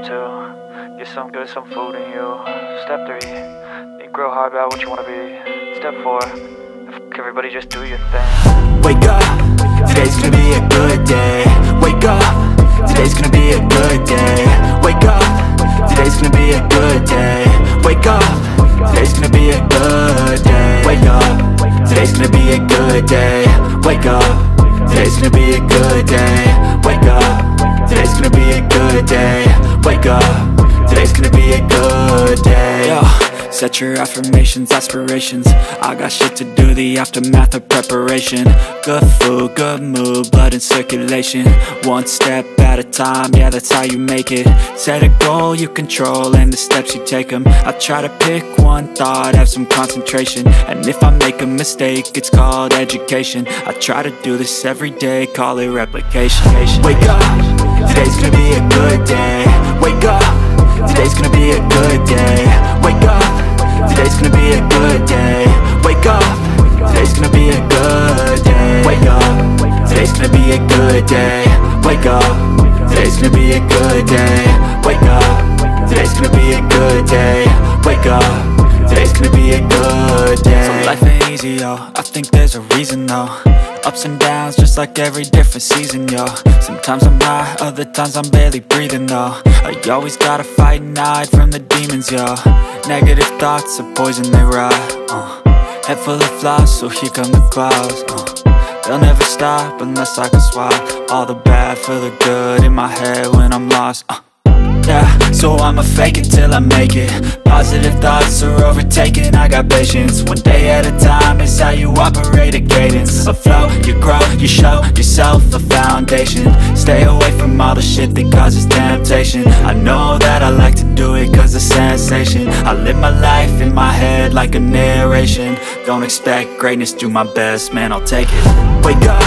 Step 2, get some good, some food in you. Step 3, think real hard about what you wanna be. Step 4, everybody just do your thing. Wake up, today's gonna be a good day. Wake up, today's gonna be a good day. Wake up, today's gonna be a good day. Wake up, today's gonna be a good day. Wake up, today's gonna be a good day. Wake up, today's gonna be a good day. Wake up, today's gonna be a good day. Wake up, today's gonna be a good day. Yo, set your affirmations, aspirations. I got shit to do, the aftermath of preparation. Good food, good mood, blood in circulation. One step at a time, yeah, that's how you make it. Set a goal you control and the steps you take them. I try to pick one thought, have some concentration. And if I make a mistake, it's called education. I try to do this every day, call it replication. Wake up, today's gonna be a good day. Wake up, today's gonna be a good day. Wake up, today's gonna be a good day. Wake up, today's gonna be a good day. Wake up, today's gonna be a good day. Wake up, today's gonna be a good day. Wake up, today's gonna be a good day. Wake up, today's gonna be a good day. So life ain't easy, yo, I think there's a reason though. Ups and downs, just like every different season, yo. Sometimes I'm high, other times I'm barely breathing, though. I always gotta fight and hide from the demons, yo. Negative thoughts are poison, they rot. Head full of flies, so here come the clouds. They'll never stop unless I can swap all the bad for the good in my head when I'm lost. Yeah, so I'ma fake it till I make it. Positive thoughts are overtaken, I got patience. One day at a time is how you operate a cadence. A flow, you grow, you show yourself a foundation. Stay away from all the shit that causes temptation. I know that I like to do it cause it's sensation. I live my life in my head like a narration. Don't expect greatness, do my best, man, I'll take it. Wake up,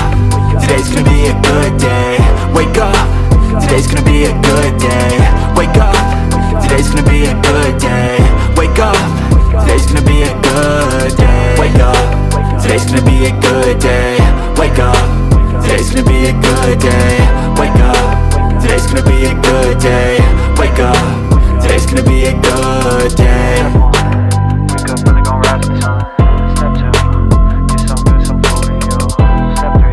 today's gonna be a good day. Wake up, today's gonna be a good day. Wake up, today's gonna be a good day. Wake up, today's gonna be a good day. Wake up, today's gonna be a good day. Wake up, today's gonna be a good day. Wake up, today's gonna be a good day. Wake up, today's gonna be a good day. Wake up, really gon' rise to the sun. Step 2, get some good, some food in you. Step 3,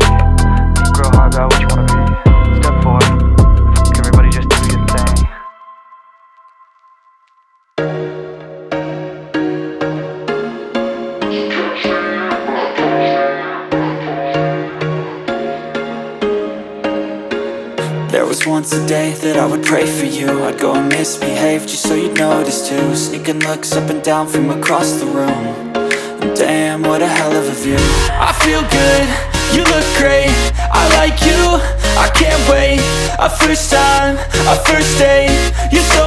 think real hard about what you wanna be. Step 4, everybody just do your thing. There was once a day that I would pray for you. I'd go and misbehave just so you'd notice too. Sneaking looks up and down from across the room. And damn, what a hell of a view. I feel good, you look great, I like you, I can't wait. A first time, a first date, you're so